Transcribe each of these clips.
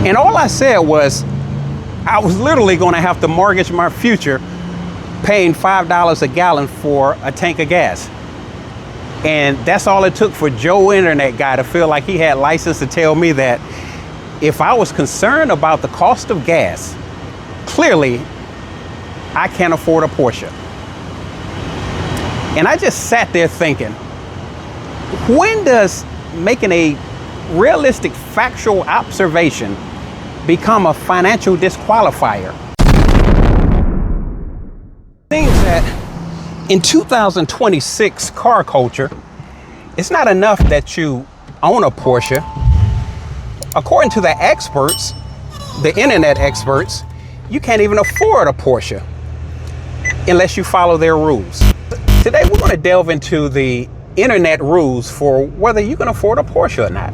And all I said was, I was literally going to have to mortgage my future paying $5 a gallon for a tank of gas. And that's all it took for Joe Internet Guy to feel like he had license to tell me that if I was concerned about the cost of gas, clearly I can't afford a Porsche. And I just sat there thinking, when does making a realistic factual observation become a financial disqualifier? Seems that in 2026 car culture, it's not enough that you own a Porsche. According to the experts, the internet experts, you can't even afford a Porsche unless you follow their rules. Today, we're going to delve into the internet rules for whether you can afford a Porsche or not.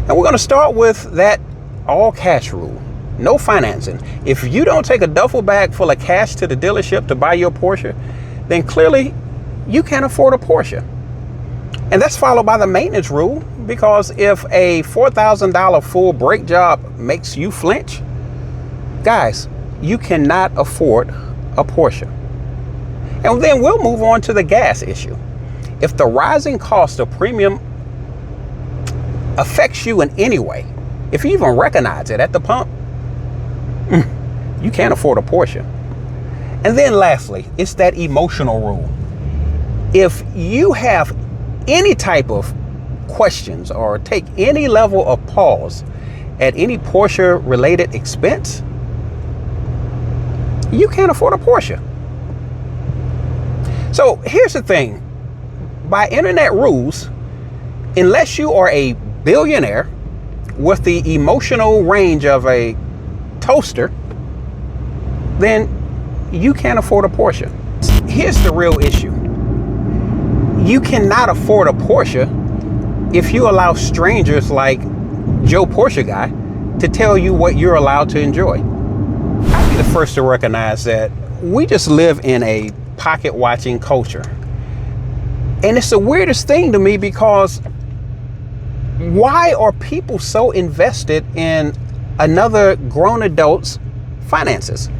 And we're going to start with that all cash rule. No financing. If you don't take a duffel bag full of cash to the dealership to buy your Porsche, then clearly you can't afford a Porsche. And that's followed by the maintenance rule, because if a $4,000 full brake job makes you flinch, guys, you cannot afford a Porsche. And then we'll move on to the gas issue. If the rising cost of premium affects you in any way, if you even recognize it at the pump, you can't afford a Porsche. And then lastly, it's that emotional rule. If you have any type of questions or take any level of pause at any Porsche related expense, you can't afford a Porsche. So here's the thing. By internet rules, unless you are a billionaire with the emotional range of a toaster, then you can't afford a Porsche. Here's the real issue. You cannot afford a Porsche if you allow strangers like Joe Porsche Guy to tell you what you're allowed to enjoy. I'll be the first to recognize that we just live in a pocket watching culture. And it's the weirdest thing to me, because why are people so invested in another grown adult's finances?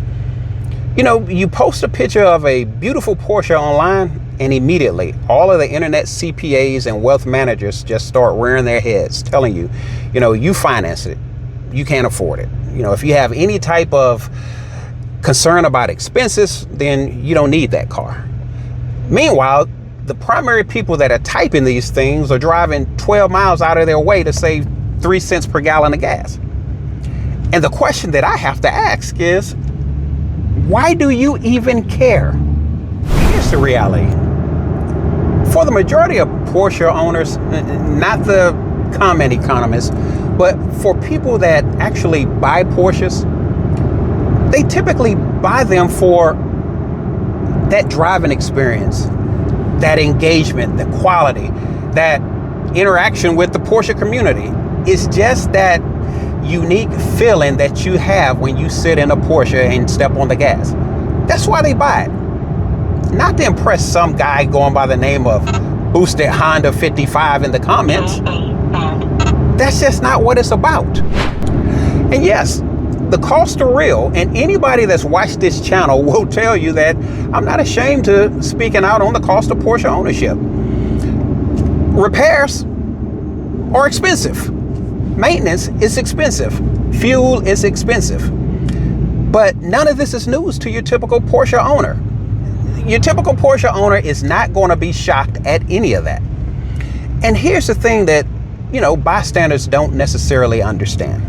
You know, you post a picture of a beautiful Porsche online, and immediately all of the internet CPAs and wealth managers just start rearing their heads, telling you, you finance it, you can't afford it. If you have any type of concern about expenses, then you don't need that car. Meanwhile, the primary people that are typing these things are driving 12 miles out of their way to save 3 cents per gallon of gas. And the question that I have to ask is, why do you even care? Here's the reality. For the majority of Porsche owners, not the comment economists, but for people that actually buy Porsches, they typically buy them for that driving experience, that engagement, the quality, that interaction with the Porsche community. It's just that unique feeling that you have when you sit in a Porsche and step on the gas. That's why they buy it. Not to impress some guy going by the name of Boosted Honda 55 in the comments. That's just not what it's about. And yes, the costs are real, and anybody that's watched this channel will tell you that I'm not ashamed to speaking out on the cost of Porsche ownership. Repairs are expensive. Maintenance is expensive. Fuel is expensive. But none of this is news to your typical Porsche owner. Your typical Porsche owner is not going to be shocked at any of that. And here's the thing that, bystanders don't necessarily understand.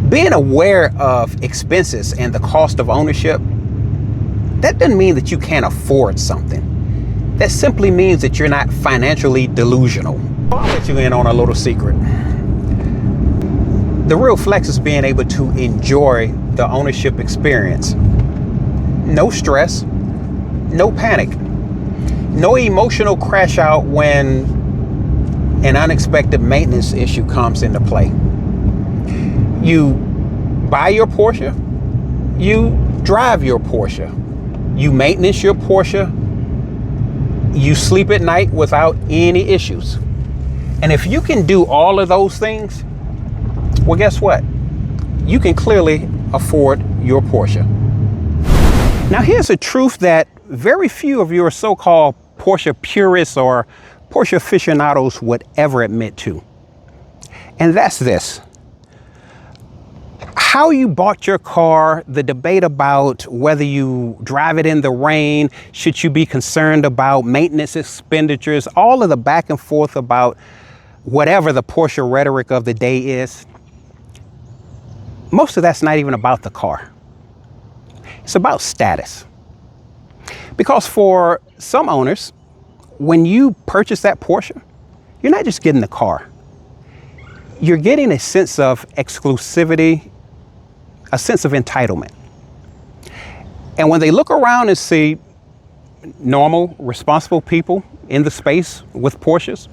Being aware of expenses and the cost of ownership, that doesn't mean that you can't afford something. That simply means that you're not financially delusional. I'll let you in on a little secret. The real flex is being able to enjoy the ownership experience. No stress, no panic, no emotional crash out when an unexpected maintenance issue comes into play. You buy your Porsche, you drive your Porsche, you maintenance your Porsche, you sleep at night without any issues. And if you can do all of those things, Well, guess what? You can clearly afford your Porsche. Now, here's a truth that very few of your so-called Porsche purists or Porsche aficionados would ever admit to. And that's this. How you bought your car, the debate about whether you drive it in the rain, should you be concerned about maintenance expenditures, all of the back and forth about whatever the Porsche rhetoric of the day is, most of that's not even about the car. It's about status. Because for some owners, when you purchase that Porsche, you're not just getting the car. You're getting a sense of exclusivity, a sense of entitlement. And when they look around and see normal, responsible people in the space with Porsches,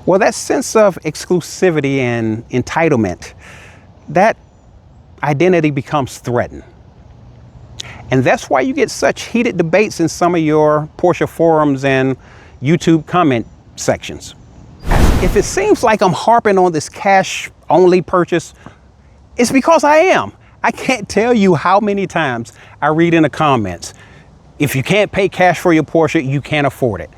well, that sense of exclusivity and entitlement, that identity becomes threatened. And that's why you get such heated debates in some of your Porsche forums and YouTube comment sections. If it seems like I'm harping on this cash-only purchase, it's because I am. I can't tell you how many times I read in the comments, if you can't pay cash for your Porsche, you can't afford it.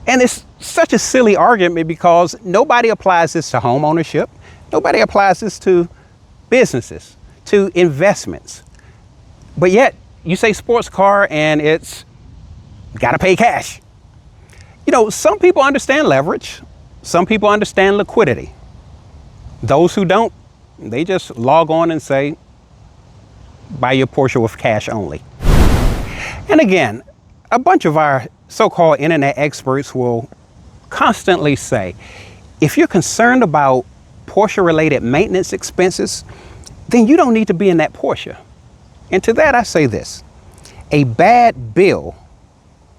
And it's such a silly argument because nobody applies this to home ownership. Nobody applies this to businesses, to investments. But yet you say sports car and it's gotta pay cash. You know, some people understand leverage. Some people understand liquidity. Those who don't, they just log on and say, buy your Porsche with cash only. And again, a bunch of our so-called internet experts will constantly say, if you're concerned about Porsche-related maintenance expenses, then you don't need to be in that Porsche. And to that, I say this: a bad bill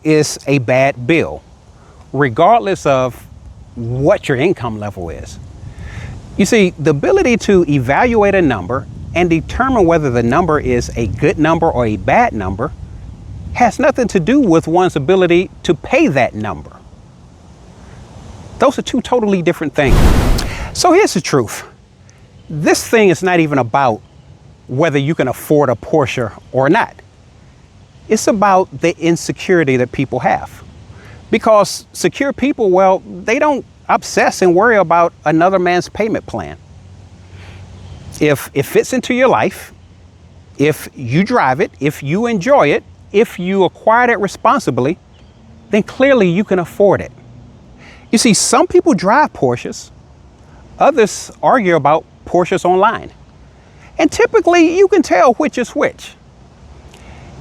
is a bad bill, regardless of what your income level is. You see, the ability to evaluate a number and determine whether the number is a good number or a bad number has nothing to do with one's ability to pay that number. Those are two totally different things. So here's the truth. This thing is not even about whether you can afford a Porsche or not. It's about the insecurity that people have. Because secure people, well, they don't obsess and worry about another man's payment plan. If it fits into your life, if you drive it, if you enjoy it, if you acquired it responsibly, then clearly you can afford it. You see, some people drive Porsches, others argue about Porsches online. And typically you can tell which is which.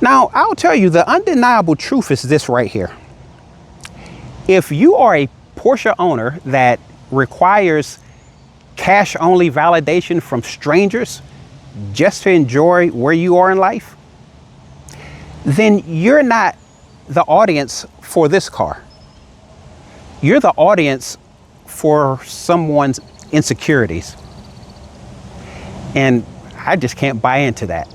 Now, I'll tell you, the undeniable truth is this right here. If you are a Porsche owner that requires cash-only validation from strangers just to enjoy where you are in life, then you're not the audience for this car. You're the audience for someone's insecurities. And I just can't buy into that.